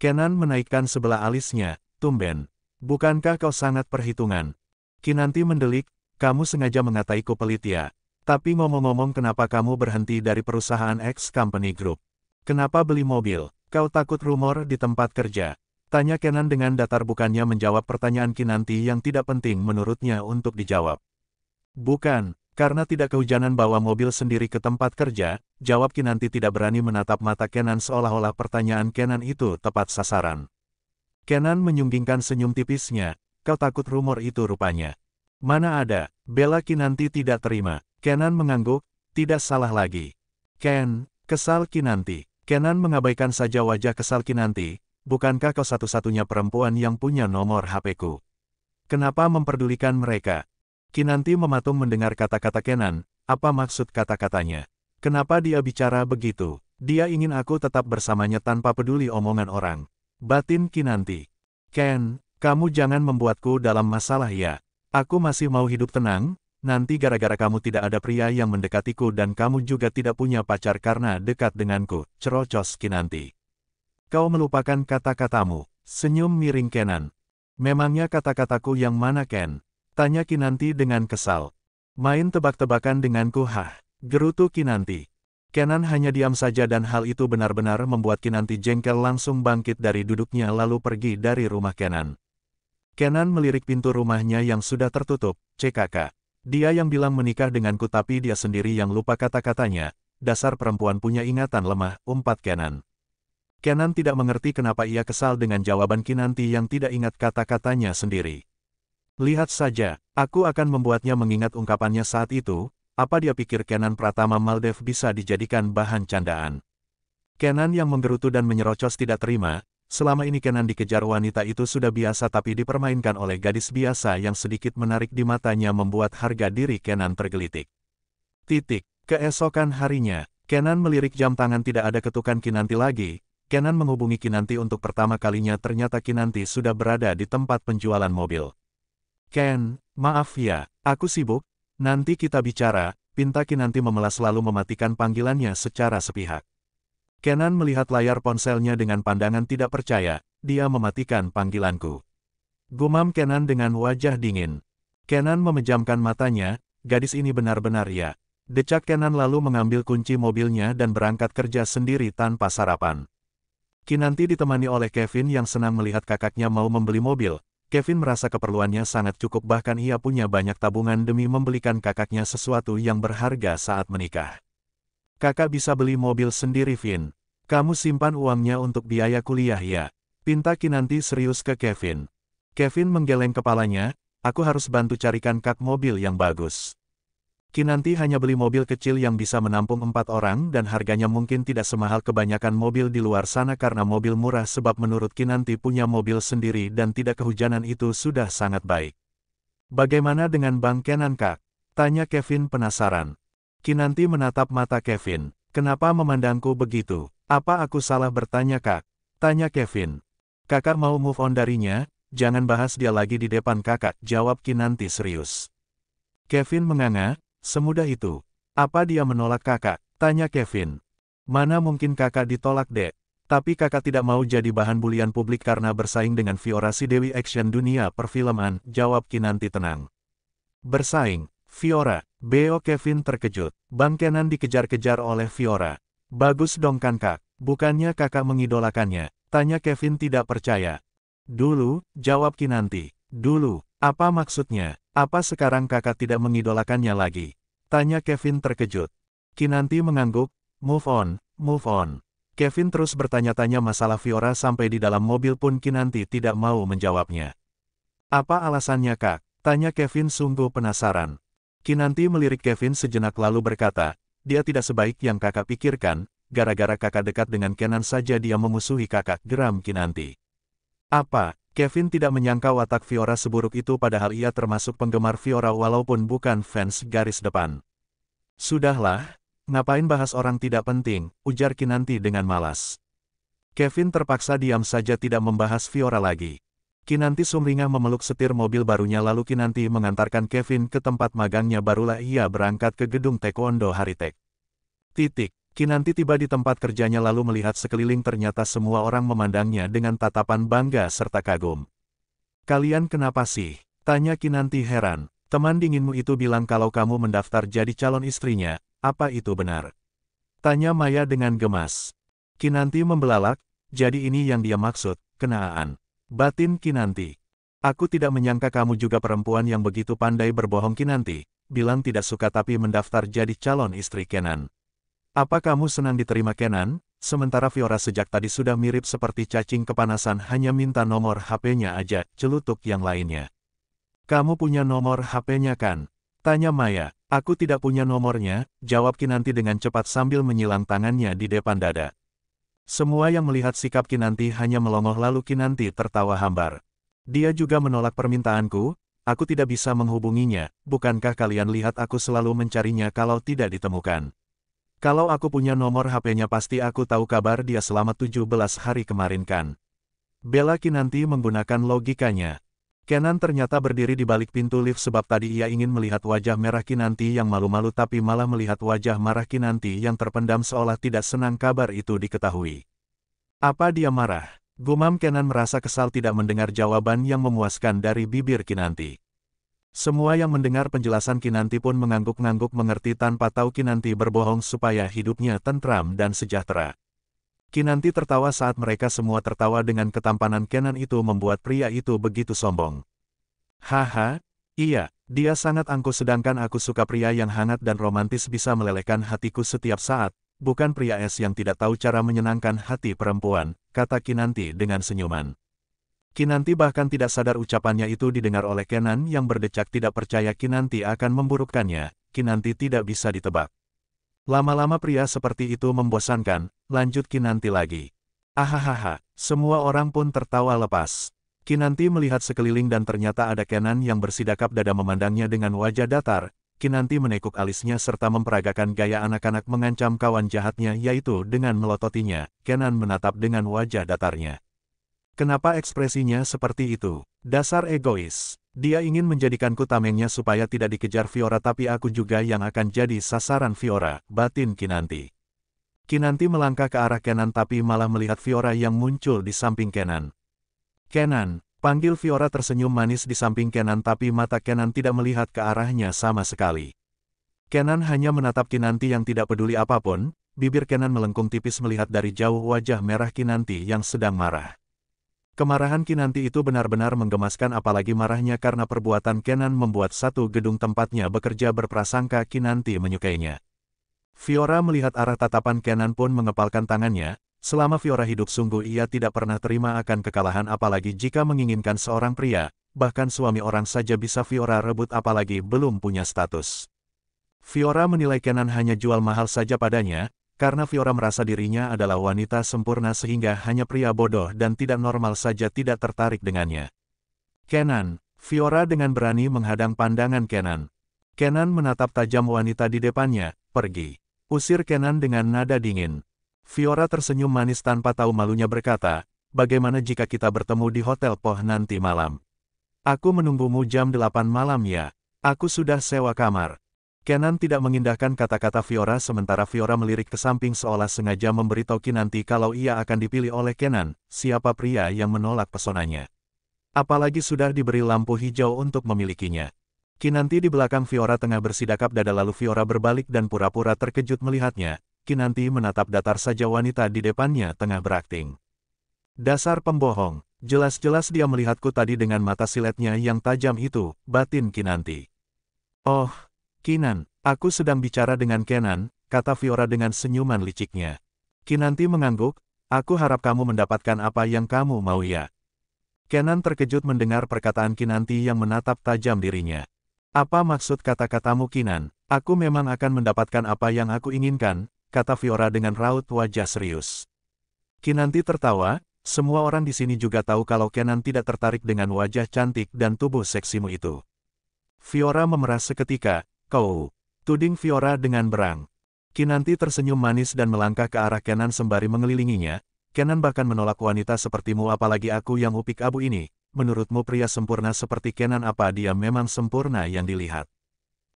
Kenan menaikkan sebelah alisnya, tumben. Bukankah kau sangat perhitungan? Kinanti mendelik, kamu sengaja mengataiku pelit ya. Tapi ngomong-ngomong kenapa kamu berhenti dari perusahaan X Company Group? Kenapa beli mobil? Kau takut rumor di tempat kerja? Tanya Kenan dengan datar bukannya menjawab pertanyaan Kinanti yang tidak penting menurutnya untuk dijawab. Bukan, karena tidak kehujanan bawa mobil sendiri ke tempat kerja, jawab Kinanti tidak berani menatap mata Kenan seolah-olah pertanyaan Kenan itu tepat sasaran. Kenan menyunggingkan senyum tipisnya, kau takut rumor itu rupanya. Mana ada, bela Kinanti tidak terima. Kenan mengangguk, tidak salah lagi. Ken, kesal Kinanti. Kenan mengabaikan saja wajah kesal Kinanti. Bukankah kau satu-satunya perempuan yang punya nomor HP-ku? Kenapa memperdulikan mereka? Kinanti mematung mendengar kata-kata Kenan, apa maksud kata-katanya? Kenapa dia bicara begitu? Dia ingin aku tetap bersamanya tanpa peduli omongan orang. Batin Kinanti. Ken, kamu jangan membuatku dalam masalah ya. Aku masih mau hidup tenang, nanti gara-gara kamu tidak ada pria yang mendekatiku dan kamu juga tidak punya pacar karena dekat denganku, cerocos Kinanti. Kau melupakan kata-katamu, senyum miring Kenan. Memangnya kata-kataku yang mana Ken? Tanya Kinanti dengan kesal. Main tebak-tebakan denganku gerutu Kinanti. Kenan hanya diam saja dan hal itu benar-benar membuat Kinanti jengkel langsung bangkit dari duduknya lalu pergi dari rumah Kenan. Kenan melirik pintu rumahnya yang sudah tertutup, CKK. Dia yang bilang menikah denganku tapi dia sendiri yang lupa kata-katanya, dasar perempuan punya ingatan lemah, umpat Kenan. Kenan tidak mengerti kenapa ia kesal dengan jawaban Kinanti yang tidak ingat kata-katanya sendiri. Lihat saja, aku akan membuatnya mengingat ungkapannya saat itu, apa dia pikir Kenan Pratama Maldev bisa dijadikan bahan candaan. Kenan yang menggerutu dan menyerocos tidak terima, selama ini Kenan dikejar wanita itu sudah biasa tapi dipermainkan oleh gadis biasa yang sedikit menarik di matanya membuat harga diri Kenan tergelitik. Keesokan harinya, Kenan melirik jam tangan tidak ada ketukan Kinanti lagi. Kenan menghubungi Kinanti untuk pertama kalinya ternyata Kinanti sudah berada di tempat penjualan mobil. Ken, maaf ya, aku sibuk, nanti kita bicara, pinta Kinanti memelas lalu mematikan panggilannya secara sepihak. Kenan melihat layar ponselnya dengan pandangan tidak percaya, dia mematikan panggilanku. Gumam Kenan dengan wajah dingin. Kenan memejamkan matanya, gadis ini benar-benar ya. Decak Kenan lalu mengambil kunci mobilnya dan berangkat kerja sendiri tanpa sarapan. Kinanti ditemani oleh Kevin yang senang melihat kakaknya mau membeli mobil. Kevin merasa keperluannya sangat cukup bahkan ia punya banyak tabungan demi membelikan kakaknya sesuatu yang berharga saat menikah. Kakak bisa beli mobil sendiri Vin. Kamu simpan uangnya untuk biaya kuliah ya. Pinta Kinanti serius ke Kevin. Kevin menggeleng kepalanya, aku harus bantu carikan kak mobil yang bagus. Kinanti hanya beli mobil kecil yang bisa menampung 4 orang dan harganya mungkin tidak semahal kebanyakan mobil di luar sana karena mobil murah sebab menurut Kinanti punya mobil sendiri dan tidak kehujanan itu sudah sangat baik. Bagaimana dengan Bang Kenan kak? Tanya Kevin penasaran. Kinanti menatap mata Kevin. Kenapa memandangku begitu? Apa aku salah bertanya kak? Tanya Kevin. Kakak mau move on darinya, jangan bahas dia lagi di depan kakak, jawab Kinanti serius. Kevin menganga. Semudah itu. Apa dia menolak kakak? Tanya Kevin. Mana mungkin kakak ditolak dek. Tapi kakak tidak mau jadi bahan bulian publik karena bersaing dengan Fiora si Dewi action dunia perfilman, jawab Kinanti tenang. Bersaing? Fiora? Beo Kevin terkejut. Bang Kenan dikejar-kejar oleh Fiora. Bagus dong kan kak? Bukannya kakak mengidolakannya? Tanya Kevin tidak percaya. Dulu, jawab Kinanti. Dulu, apa maksudnya? Apa sekarang kakak tidak mengidolakannya lagi? Tanya Kevin terkejut. Kinanti mengangguk, move on, move on. Kevin terus bertanya-tanya masalah Fiora sampai di dalam mobil pun Kinanti tidak mau menjawabnya. Apa alasannya kak? Tanya Kevin sungguh penasaran. Kinanti melirik Kevin sejenak lalu berkata, dia tidak sebaik yang kakak pikirkan, gara-gara kakak dekat dengan Kenan saja dia memusuhi kakak, geram Kinanti. Apa? Kevin tidak menyangka watak Fiora seburuk itu padahal ia termasuk penggemar Fiora walaupun bukan fans garis depan. Sudahlah, ngapain bahas orang tidak penting, ujar Kinanti dengan malas. Kevin terpaksa diam saja tidak membahas Fiora lagi. Kinanti sumringah memeluk setir mobil barunya lalu Kinanti mengantarkan Kevin ke tempat magangnya barulah ia berangkat ke gedung Taekwondo Haritek. Kinanti tiba di tempat kerjanya lalu melihat sekeliling, ternyata semua orang memandangnya dengan tatapan bangga serta kagum. "Kalian kenapa sih?" tanya Kinanti heran. "Teman dinginmu itu bilang kalau kamu mendaftar jadi calon istrinya, apa itu benar?" tanya Maya dengan gemas. Kinanti membelalak, jadi ini yang dia maksud, kenaan. Batin Kinanti. "Aku tidak menyangka kamu juga perempuan yang begitu pandai berbohong." Kinanti bilang tidak suka tapi mendaftar jadi calon istri Kenan. "Apa kamu senang diterima Kenan?" Sementara Fiora sejak tadi sudah mirip seperti cacing kepanasan, hanya minta nomor HP-nya aja, celutuk yang lainnya. "Kamu punya nomor HP-nya kan?" tanya Maya. "Aku tidak punya nomornya," jawab Kinanti dengan cepat sambil menyilang tangannya di depan dada. Semua yang melihat sikap Kinanti hanya melongoh lalu Kinanti tertawa hambar. "Dia juga menolak permintaanku, aku tidak bisa menghubunginya, bukankah kalian lihat aku selalu mencarinya kalau tidak ditemukan? Kalau aku punya nomor HP-nya pasti aku tahu kabar dia selama 17 hari kemarin kan?" bela Kinanti menggunakan logikanya. Kenan ternyata berdiri di balik pintu lift sebab tadi ia ingin melihat wajah merah Kinanti yang malu-malu tapi malah melihat wajah marah Kinanti yang terpendam seolah tidak senang kabar itu diketahui. "Apa dia marah?" gumam Kenan merasa kesal tidak mendengar jawaban yang memuaskan dari bibir Kinanti. Semua yang mendengar penjelasan Kinanti pun mengangguk-ngangguk mengerti tanpa tahu Kinanti berbohong supaya hidupnya tentram dan sejahtera. Kinanti tertawa saat mereka semua tertawa dengan ketampanan Kenan itu membuat pria itu begitu sombong. "Haha, iya, dia sangat angkuh sedangkan aku suka pria yang hangat dan romantis bisa melelehkan hatiku setiap saat, bukan pria es yang tidak tahu cara menyenangkan hati perempuan," kata Kinanti dengan senyuman. Kinanti bahkan tidak sadar ucapannya itu didengar oleh Kenan yang berdecak tidak percaya Kinanti akan memburukkannya. Kinanti tidak bisa ditebak. "Lama-lama pria seperti itu membosankan," lanjut Kinanti lagi. Ahahaha, semua orang pun tertawa lepas. Kinanti melihat sekeliling dan ternyata ada Kenan yang bersidakap dada memandangnya dengan wajah datar. Kinanti menekuk alisnya serta memperagakan gaya anak-anak mengancam kawan jahatnya yaitu dengan melototinya. Kenan menatap dengan wajah datarnya. "Kenapa ekspresinya seperti itu? Dasar egois. Dia ingin menjadikanku tamengnya supaya tidak dikejar Fiora tapi aku juga yang akan jadi sasaran Fiora," batin Kinanti. Kinanti melangkah ke arah Kenan tapi malah melihat Fiora yang muncul di samping Kenan. "Kenan," panggil Fiora tersenyum manis di samping Kenan tapi mata Kenan tidak melihat ke arahnya sama sekali. Kenan hanya menatap Kinanti yang tidak peduli apapun, bibir Kenan melengkung tipis melihat dari jauh wajah merah Kinanti yang sedang marah. Kemarahan Kinanti itu benar-benar menggemaskan apalagi marahnya karena perbuatan Kenan membuat satu gedung tempatnya bekerja berprasangka Kinanti menyukainya. Fiora melihat arah tatapan Kenan pun mengepalkan tangannya, selama Fiora hidup sungguh ia tidak pernah terima akan kekalahan apalagi jika menginginkan seorang pria, bahkan suami orang saja bisa Fiora rebut apalagi belum punya status. Fiora menilai Kenan hanya jual mahal saja padanya, karena Fiora merasa dirinya adalah wanita sempurna sehingga hanya pria bodoh dan tidak normal saja tidak tertarik dengannya. "Kenan," Fiora dengan berani menghadang pandangan Kenan. Kenan menatap tajam wanita di depannya, "Pergi," usir Kenan dengan nada dingin. Fiora tersenyum manis tanpa tahu malunya berkata, "Bagaimana jika kita bertemu di Hotel Poh nanti malam? Aku menunggumu jam 8 malam ya. Aku sudah sewa kamar." Kenan tidak mengindahkan kata-kata Fiora sementara Fiora melirik ke samping seolah sengaja memberitahu Kinanti kalau ia akan dipilih oleh Kenan, siapa pria yang menolak pesonanya. Apalagi sudah diberi lampu hijau untuk memilikinya. Kinanti di belakang Fiora tengah bersidakap dada lalu Fiora berbalik dan pura-pura terkejut melihatnya. Kinanti menatap datar saja wanita di depannya tengah berakting. "Dasar pembohong, jelas-jelas dia melihatku tadi dengan mata siletnya yang tajam itu," batin Kinanti. "Oh, Kinan, aku sedang bicara dengan Kenan," kata Fiora dengan senyuman liciknya. Kinanti mengangguk, "Aku harap kamu mendapatkan apa yang kamu mau ya." Kenan terkejut mendengar perkataan Kinanti yang menatap tajam dirinya. "Apa maksud kata-katamu Kinan? Aku memang akan mendapatkan apa yang aku inginkan," kata Fiora dengan raut wajah serius. Kinanti tertawa, semua orang di sini juga tahu kalau Kenan tidak tertarik dengan wajah cantik dan tubuh seksimu itu. Fiora memerah seketika. "Kau," tuding Fiora dengan berang. Kinanti tersenyum manis dan melangkah ke arah Kenan sembari mengelilinginya. "Kenan bahkan menolak wanita sepertimu apalagi aku yang upik abu ini. Menurutmu pria sempurna seperti Kenan apa dia memang sempurna yang dilihat?"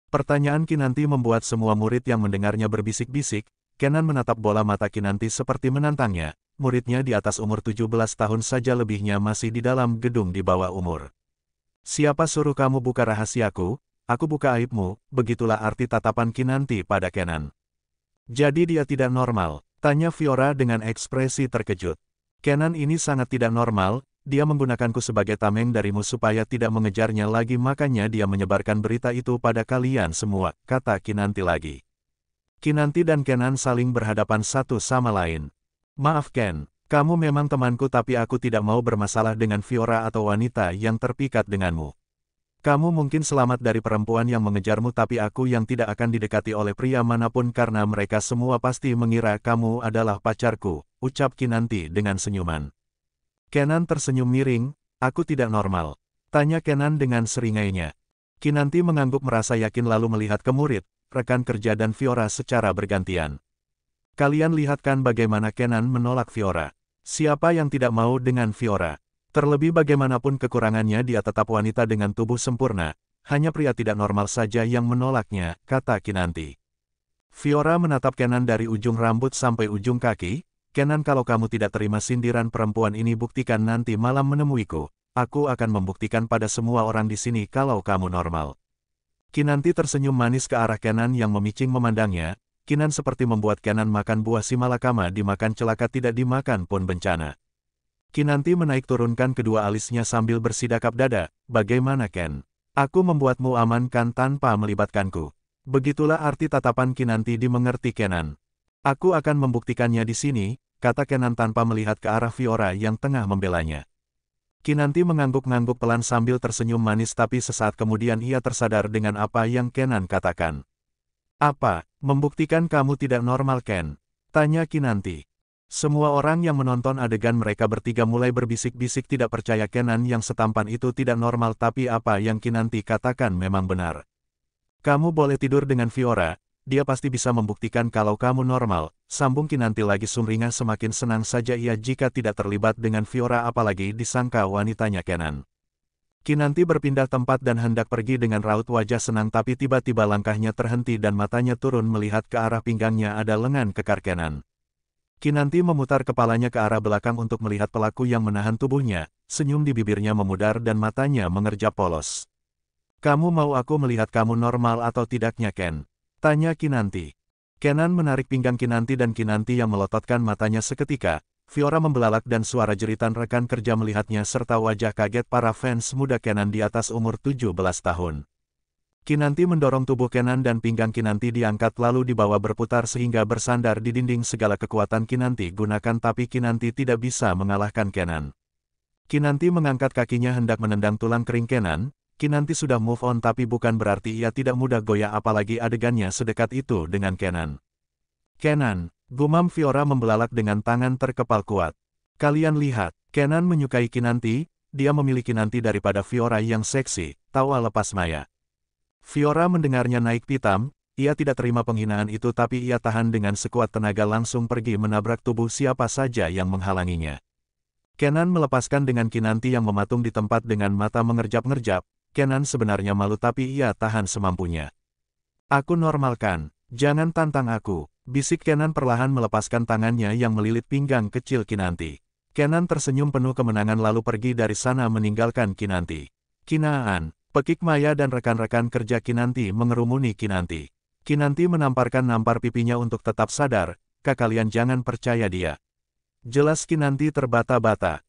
Pertanyaan Kinanti membuat semua murid yang mendengarnya berbisik-bisik. Kenan menatap bola mata Kinanti seperti menantangnya, muridnya di atas umur 17 tahun saja lebihnya masih di dalam gedung di bawah umur. Siapa suruh kamu buka rahasiaku? Aku buka aibmu, begitulah arti tatapan Kinanti pada Kenan. Jadi dia tidak normal, tanya Fiora dengan ekspresi terkejut. Kenan ini sangat tidak normal, dia menggunakanku sebagai tameng darimu supaya tidak mengejarnya lagi, makanya dia menyebarkan berita itu pada kalian semua, kata Kinanti lagi. Kinanti dan Kenan saling berhadapan satu sama lain. Maaf Ken, kamu memang temanku tapi aku tidak mau bermasalah dengan Fiora atau wanita yang terpikat denganmu. Kamu mungkin selamat dari perempuan yang mengejarmu tapi aku yang tidak akan didekati oleh pria manapun karena mereka semua pasti mengira kamu adalah pacarku, ucap Kinanti dengan senyuman. Kenan tersenyum miring, aku tidak normal. Tanya Kenan dengan seringainya. Kinanti mengangguk merasa yakin lalu melihat ke murid, rekan kerja dan Fiora secara bergantian. Kalian lihat kan bagaimana Kenan menolak Fiora. Siapa yang tidak mau dengan Fiora? Terlebih bagaimanapun kekurangannya dia tetap wanita dengan tubuh sempurna, hanya pria tidak normal saja yang menolaknya, kata Kinanti. Fiora menatap Kenan dari ujung rambut sampai ujung kaki. Kenan, kalau kamu tidak terima sindiran perempuan ini buktikan nanti malam menemuiku. Aku akan membuktikan pada semua orang di sini kalau kamu normal. Kinanti tersenyum manis ke arah Kenan yang memicing memandangnya. Kinan seperti membuat Kenan makan buah si malakama, dimakan celaka tidak dimakan pun bencana. Kinanti menaik turunkan kedua alisnya sambil bersidakap dada, bagaimana Ken? Aku membuatmu aman kan tanpa melibatkanku. Begitulah arti tatapan Kinanti dimengerti Kenan. Aku akan membuktikannya di sini, kata Kenan tanpa melihat ke arah Fiora yang tengah membelanya. Kinanti mengangguk-ngangguk pelan sambil tersenyum manis tapi sesaat kemudian ia tersadar dengan apa yang Kenan katakan. Apa, membuktikan kamu tidak normal Ken? Tanya Kinanti. Semua orang yang menonton adegan mereka bertiga mulai berbisik-bisik tidak percaya Kenan yang setampan itu tidak normal, tapi apa yang Kinanti katakan memang benar. Kamu boleh tidur dengan Fiora, dia pasti bisa membuktikan kalau kamu normal, sambung Kinanti lagi sumringah semakin senang saja ia jika tidak terlibat dengan Fiora apalagi disangka wanitanya Kenan. Kinanti berpindah tempat dan hendak pergi dengan raut wajah senang tapi tiba-tiba langkahnya terhenti dan matanya turun melihat ke arah pinggangnya ada lengan kekar Kenan. Kinanti memutar kepalanya ke arah belakang untuk melihat pelaku yang menahan tubuhnya, senyum di bibirnya memudar dan matanya mengerjap polos. Kamu mau aku melihat kamu normal atau tidaknya Ken? Tanya Kinanti. Kenan menarik pinggang Kinanti dan Kinanti yang melototkan matanya seketika. Fiora membelalak dan suara jeritan rekan kerja melihatnya serta wajah kaget para fans muda Kenan di atas umur 17 tahun. Kinanti mendorong tubuh Kenan dan pinggang Kinanti diangkat lalu dibawa berputar sehingga bersandar di dinding. Segala kekuatan Kinanti gunakan tapi Kinanti tidak bisa mengalahkan Kenan. Kinanti mengangkat kakinya hendak menendang tulang kering Kenan. Kinanti sudah move on tapi bukan berarti ia tidak mudah goyah apalagi adegannya sedekat itu dengan Kenan. Kenan, gumam Fiora membelalak dengan tangan terkepal kuat. Kalian lihat, Kenan menyukai Kinanti, dia memilih Kinanti daripada Fiora yang seksi, tawa lepas maya. Fiora mendengarnya naik pitam, ia tidak terima penghinaan itu tapi ia tahan dengan sekuat tenaga langsung pergi menabrak tubuh siapa saja yang menghalanginya. Kenan melepaskan dengan Kinanti yang mematung di tempat dengan mata mengerjap-ngerjap. Kenan sebenarnya malu tapi ia tahan semampunya. Aku normalkan, jangan tantang aku, bisik Kenan perlahan melepaskan tangannya yang melilit pinggang kecil Kinanti. Kenan tersenyum penuh kemenangan lalu pergi dari sana meninggalkan Kinanti. Kinaan, Pekik Maya dan rekan-rekan kerja Kinanti mengerumuni Kinanti. Kinanti nampar pipinya untuk tetap sadar, kalian jangan percaya dia. Jelas Kinanti terbata-bata.